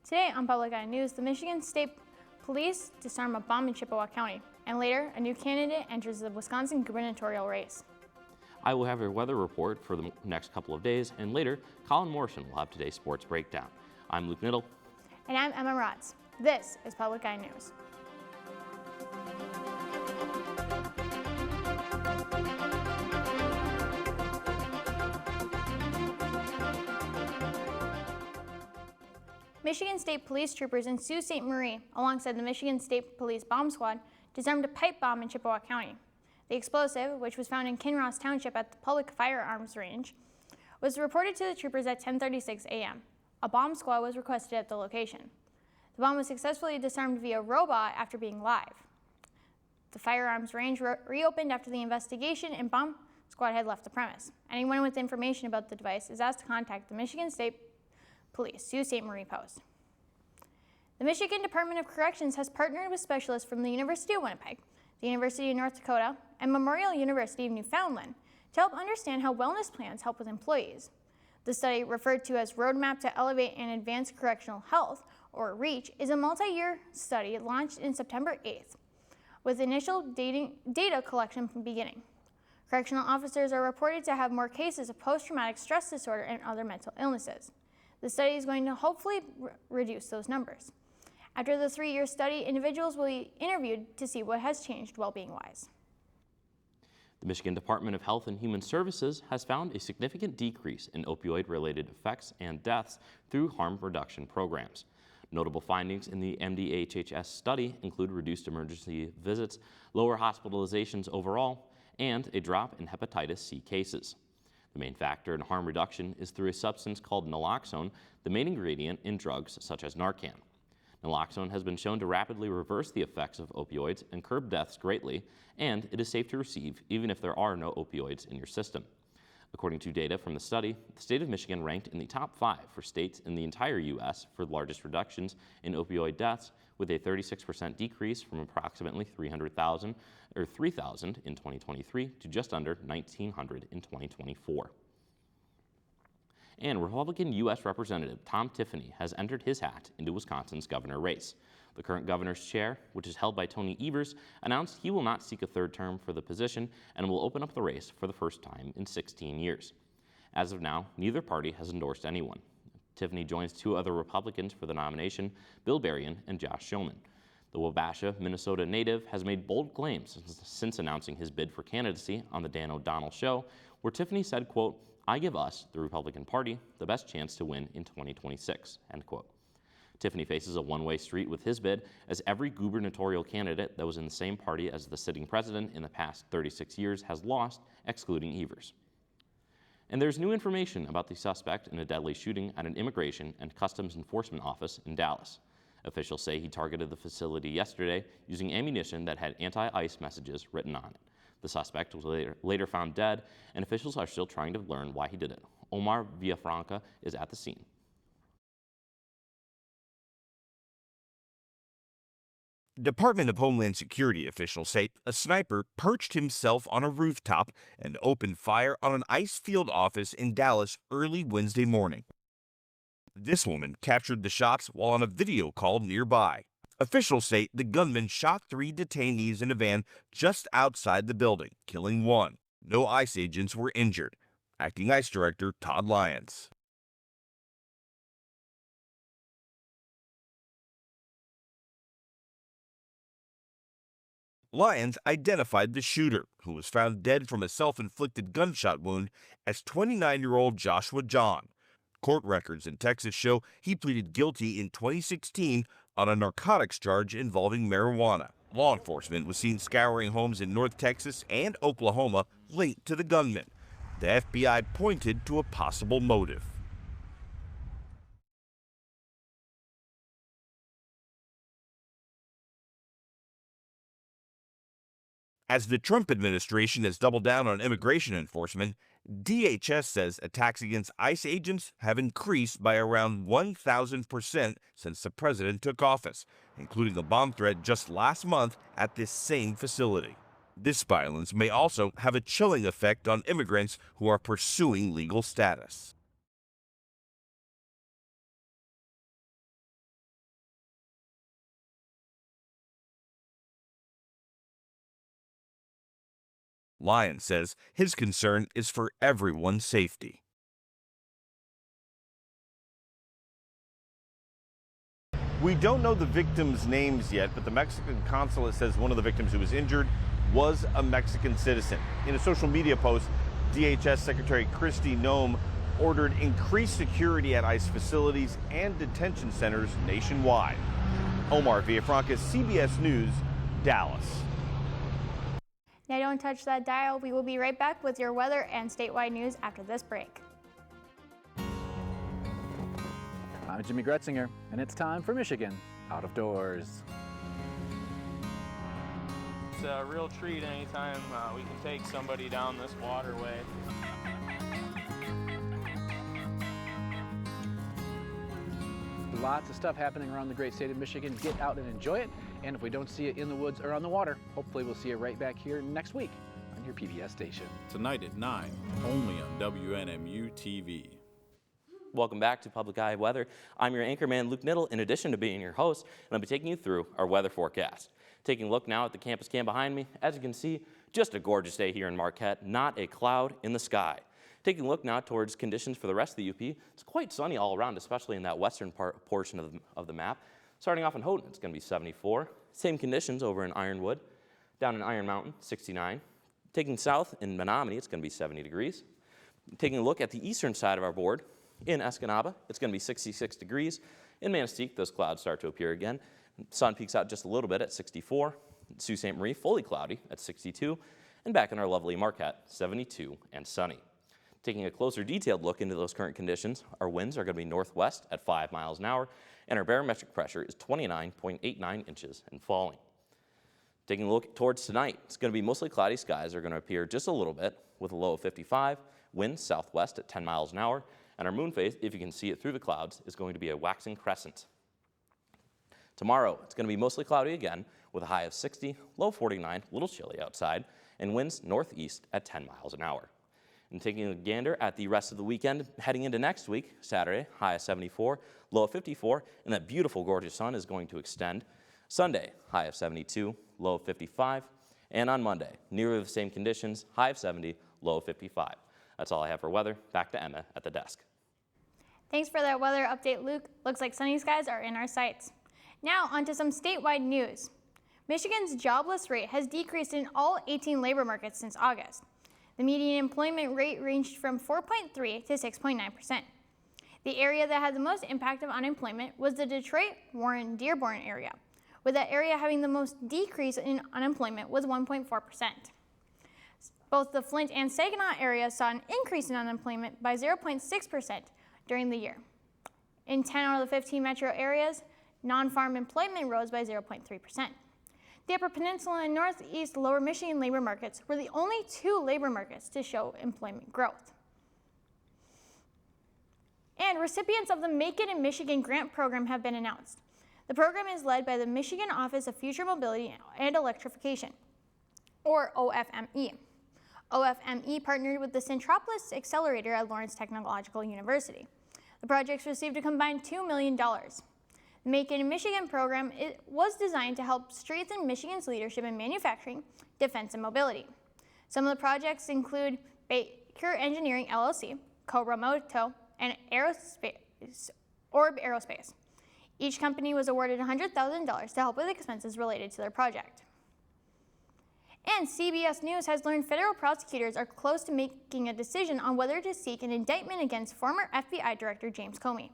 Today on Public Eye News, the Michigan State Police disarm a bomb in Chippewa County, and later, a new candidate enters the Wisconsin gubernatorial race. I will have your weather report for the next couple of days, and later, Colin Morrison will have today's sports breakdown. I'm Luke Niddle. And I'm Emma Rotz. This is Public Eye News. Michigan State Police troopers in Sault Ste. Marie, alongside the Michigan State Police Bomb Squad, disarmed a pipe bomb in Chippewa County. The explosive, which was found in Kinross Township at the public firearms range, was reported to the troopers at 10:36 a.m. A bomb squad was requested at the location. The bomb was successfully disarmed via robot after being live. The firearms range reopened after the investigation, and bomb squad had left the premise. Anyone with information about the device is asked to contact the Michigan State Police, Sault Ste. Marie Post. The Michigan Department of Corrections has partnered with specialists from the University of Winnipeg, the University of North Dakota, and Memorial University of Newfoundland to help understand how wellness plans help with employees. The study, referred to as Roadmap to Elevate and Advance Correctional Health, or REACH, is a multi-year study launched in September 8th, with initial data collection beginning. Correctional officers are reported to have more cases of post-traumatic stress disorder and other mental illnesses. The study is going to hopefully reduce those numbers. After the 3-year study, individuals will be interviewed to see what has changed well-being-wise. The Michigan Department of Health and Human Services has found a significant decrease in opioid-related effects and deaths through harm reduction programs. Notable findings in the MDHHS study include reduced emergency visits, lower hospitalizations overall, and a drop in hepatitis C cases. The main factor in harm reduction is through a substance called naloxone, the main ingredient in drugs such as Narcan. Naloxone has been shown to rapidly reverse the effects of opioids and curb deaths greatly, and it is safe to receive even if there are no opioids in your system. According to data from the study, the state of Michigan ranked in the top 5 for states in the entire U.S. for largest reductions in opioid deaths, with a 36% decrease from approximately 3,000 in 2023 to just under 1,900 in 2024. And Republican U.S. Representative Tom Tiffany has entered his hat into Wisconsin's governor race. The current governor's chair, which is held by Tony Evers, announced he will not seek a third term for the position and will open up the race for the first time in 16 years. As of now, neither party has endorsed anyone. Tiffany joins 2 other Republicans for the nomination, Bill Berrien and Josh Schoemann. The Wabasha, Minnesota native has made bold claims since announcing his bid for candidacy on the Dan O'Donnell Show, where Tiffany said, quote, "I give us, the Republican Party, the best chance to win in 2026, end quote. Tiffany faces a one-way street with his bid, as every gubernatorial candidate that was in the same party as the sitting president in the past 36 years has lost, excluding Evers. And there's new information about the suspect in a deadly shooting at an Immigration and Customs Enforcement office in Dallas. Officials say he targeted the facility yesterday using ammunition that had anti-ICE messages written on it. The suspect was later found dead, and officials are still trying to learn why he did it. Omar Villafranca is at the scene. Department of Homeland Security officials say a sniper perched himself on a rooftop and opened fire on an ICE field office in Dallas early Wednesday morning. This woman captured the shots while on a video call nearby. Officials say the gunman shot 3 detainees in a van just outside the building, killing 1. No ICE agents were injured. Acting ICE Director Todd Lyons. Lyons identified the shooter, who was found dead from a self-inflicted gunshot wound, as 29-year-old Joshua John. Court records in Texas show he pleaded guilty in 2016 on a narcotics charge involving marijuana. Law enforcement was seen scouring homes in North Texas and Oklahoma linked to the gunman. The FBI pointed to a possible motive. As the Trump administration has doubled down on immigration enforcement, DHS says attacks against ICE agents have increased by around 1,000% since the president took office, including a bomb threat just last month at this same facility. This violence may also have a chilling effect on immigrants who are pursuing legal status. Lyon says his concern is for everyone's safety. We don't know the victims' names yet, but the Mexican consulate says one of the victims who was injured was a Mexican citizen. In a social media post, DHS Secretary Kristi Noem ordered increased security at ICE facilities and detention centers nationwide. Omar Villafranca, CBS News, Dallas. Now don't touch that dial. We will be right back with your weather and statewide news after this break. I'm Jimmy Gretzinger, and it's time for Michigan Out of Doors. It's a real treat anytime we can take somebody down this waterway. Lots of stuff happening around the great state of Michigan. Get out and enjoy it. And if we don't see it in the woods or on the water, hopefully we'll see it right back here next week on your PBS station. Tonight at 9, only on WNMU TV. Welcome back to Public Eye Weather. I'm your anchorman, Luke Niddle, in addition to being your host, and I'll be taking you through our weather forecast. Taking a look now at the campus cam behind me, as you can see, just a gorgeous day here in Marquette, not a cloud in the sky. Taking a look now towards conditions for the rest of the UP, it's quite sunny all around, especially in that western portion of the map. Starting off in Houghton, it's going to be 74. Same conditions over in Ironwood. Down in Iron Mountain, 69. Taking south in Menominee, it's going to be 70 degrees. Taking a look at the eastern side of our board, in Escanaba, it's going to be 66 degrees. In Manistee, those clouds start to appear again. Sun peaks out just a little bit at 64. Sault Ste. Marie, fully cloudy at 62. And back in our lovely Marquette, 72 and sunny. Taking a closer detailed look into those current conditions, our winds are going to be northwest at 5 miles an hour, and our barometric pressure is 29.89 inches and falling. Taking a look towards tonight, it's going to be mostly cloudy skies are going to appear just a little bit with a low of 55, winds southwest at 10 miles an hour, and our moon phase, if you can see it through the clouds, is going to be a waxing crescent. Tomorrow, it's going to be mostly cloudy again with a high of 60, low 49, a little chilly outside, and winds northeast at 10 miles an hour. And taking a gander at the rest of the weekend, heading into next week, Saturday, high of 74, low of 54, and that beautiful, gorgeous sun is going to extend. Sunday, high of 72, low of 55, and on Monday, nearly the same conditions, high of 70, low of 55. That's all I have for weather. Back to Emma at the desk. Thanks for that weather update, Luke. Looks like sunny skies are in our sights. Now onto some statewide news. Michigan's jobless rate has decreased in all 18 labor markets since August. The median employment rate ranged from 4.3 to 6.9%. The area that had the most impact of unemployment was the Detroit, Warren, Dearborn area, with that area having the most decrease in unemployment was 1.4%. Both the Flint and Saginaw areas saw an increase in unemployment by 0.6% during the year. In 10 out of the 15 metro areas, non-farm employment rose by 0.3%. The Upper Peninsula and Northeast Lower Michigan labor markets were the only two labor markets to show employment growth. And recipients of the Make It in Michigan grant program have been announced. The program is led by the Michigan Office of Future Mobility and Electrification, or OFME. OFME partnered with the Centropolis Accelerator at Lawrence Technological University. The projects received a combined $2 million. The Make It in Michigan program was designed to help strengthen Michigan's leadership in manufacturing, defense, and mobility. Some of the projects include Baker Engineering LLC, Cobra Moto, and Orb Aerospace. Each company was awarded $100,000 to help with expenses related to their project. And CBS News has learned federal prosecutors are close to making a decision on whether to seek an indictment against former FBI Director James Comey.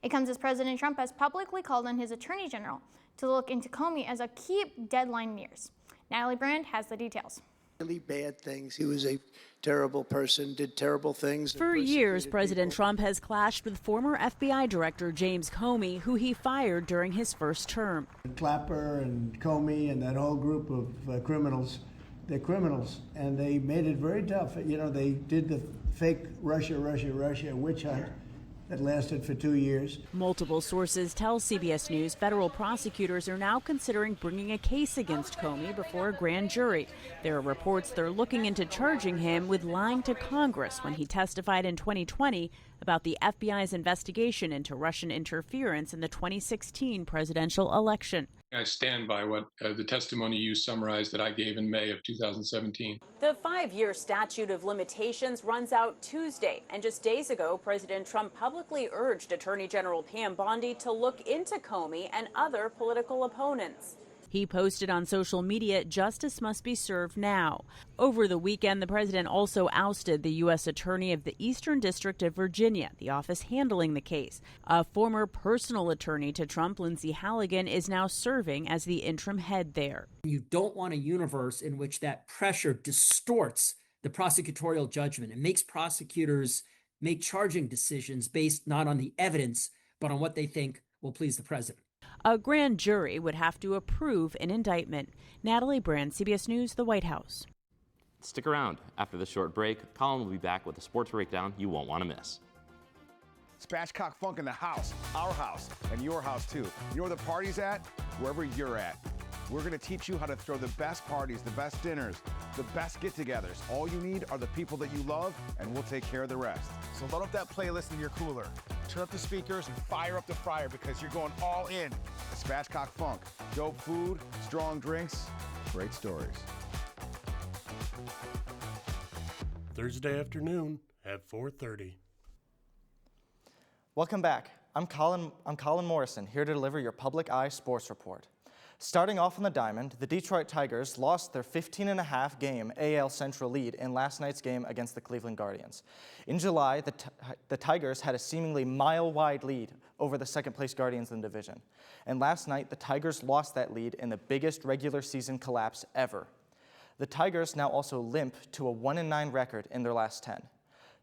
It comes as President Trump has publicly called on his Attorney General to look into Comey as a key deadline nears. Natalie Brand has the details. Really bad things. He was a terrible person, did terrible things. For years, President Trump has clashed with former FBI Director James Comey, who he fired during his first term. Clapper and Comey and that whole group of criminals, they're criminals, and they made it very tough. You know, they did the fake Russia witch hunt that lasted for 2 years. Multiple sources tell CBS News federal prosecutors are now considering bringing a case against Comey before a grand jury. There are reports they're looking into charging him with lying to Congress when he testified in 2020 about the FBI's investigation into Russian interference in the 2016 presidential election. I stand by what the testimony you summarized that I gave in May of 2017. The 5-year statute of limitations runs out Tuesday, and just days ago, President Trump publicly urged Attorney General Pam Bondi to look into Comey and other political opponents. He posted on social media, "Justice must be served now." Over the weekend, the president also ousted the U.S. Attorney of the Eastern District of Virginia, the office handling the case. A former personal attorney to Trump, Lindsay Halligan, is now serving as the interim head there. You don't want a universe in which that pressure distorts the prosecutorial judgment and makes prosecutors make charging decisions based not on the evidence, but on what they think will please the president. A grand jury would have to approve an indictment. Natalie Brand, CBS News, the White House. Stick around. After this short break, Colin will be back with a sports breakdown you won't want to miss. Spatchcock Funk in the house, our house, and your house too. You know where the party's at? Wherever you're at. We're going to teach you how to throw the best parties, the best dinners, the best get-togethers. All you need are the people that you love, and we'll take care of the rest. So load up that playlist in your cooler. Turn up the speakers and fire up the fryer because you're going all in. Spatchcock Funk. Dope food, strong drinks, great stories. Thursday afternoon at 4:30. Welcome back. I'm Colin Morrison, here to deliver your Public Eye Sports Report. Starting off on the diamond, the Detroit Tigers lost their 15.5 game AL Central lead in last night's game against the Cleveland Guardians. In July, the Tigers had a seemingly mile-wide lead over the second-place Guardians in the division. And last night, the Tigers lost that lead in the biggest regular season collapse ever. The Tigers now also limp to a 1-9 record in their last 10.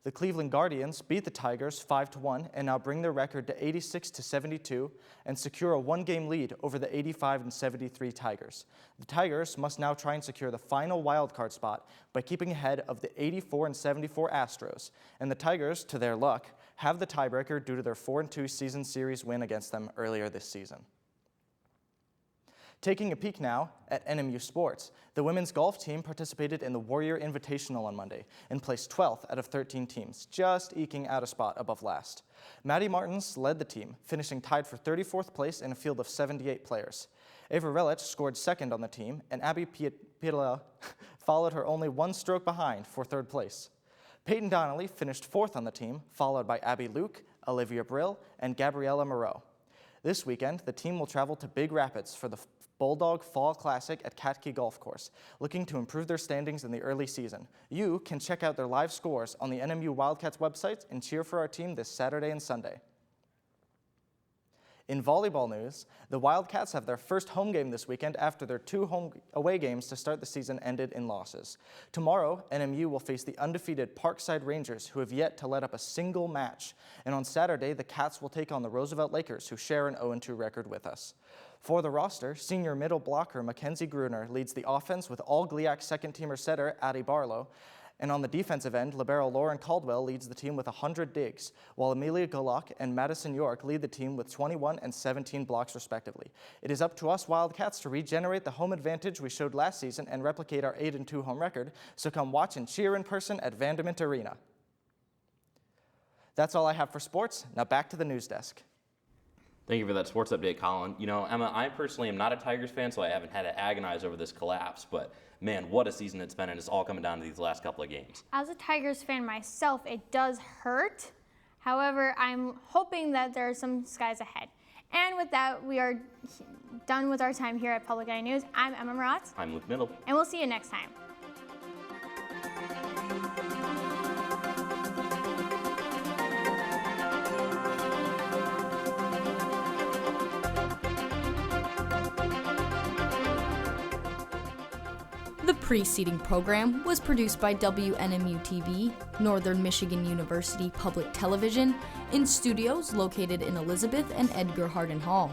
The Cleveland Guardians beat the Tigers 5-1 and now bring their record to 86-72 and secure a one-game lead over the 85-73 Tigers. The Tigers must now try and secure the final wildcard spot by keeping ahead of the 84-74 Astros. And the Tigers, to their luck, have the tiebreaker due to their 4-2 season series win against them earlier this season. Taking a peek now at NMU sports, the women's golf team participated in the Warrior Invitational on Monday and placed 12th out of 13 teams, just eking out a spot above last. Maddie Martins led the team, finishing tied for 34th place in a field of 78 players. Ava Relich scored second on the team, and Abby Pietila followed her only one stroke behind for third place. Peyton Donnelly finished fourth on the team, followed by Abby Luke, Olivia Brill, and Gabriella Moreau. This weekend, the team will travel to Big Rapids for the Bulldog Fall Classic at Katke Golf Course, looking to improve their standings in the early season. You can check out their live scores on the NMU Wildcats website and cheer for our team this Saturday and Sunday. In volleyball news, the Wildcats have their first home game this weekend after their 2 away games to start the season ended in losses. Tomorrow, NMU will face the undefeated Parkside Rangers, who have yet to let up a single match. And on Saturday, the Cats will take on the Roosevelt Lakers, who share an 0-2 record with us. For the roster, senior middle blocker Mackenzie Gruner leads the offense with all GLIAC second-teamer setter Addie Barlow. And on the defensive end, libero Lauren Caldwell leads the team with 100 digs, while Amelia Golock and Madison York lead the team with 21 and 17 blocks respectively. It is up to us Wildcats to regenerate the home advantage we showed last season and replicate our 8-2 home record, so come watch and cheer in person at Vandement Arena. That's all I have for sports. Now back to the news desk. Thank you for that sports update, Colin. You know, Emma, I personally am not a Tigers fan, so I haven't had to agonize over this collapse, but man, what a season it's been, and it's all coming down to these last couple of games. As a Tigers fan myself, it does hurt. However, I'm hoping that there are some skies ahead. And with that, we are done with our time here at Public Eye News. I'm Emma Maratz. I'm Luke Middle. And we'll see you next time. The preceding program was produced by WNMU-TV, Northern Michigan University Public Television, in studios located in Elizabeth and Edgar Hardin Hall.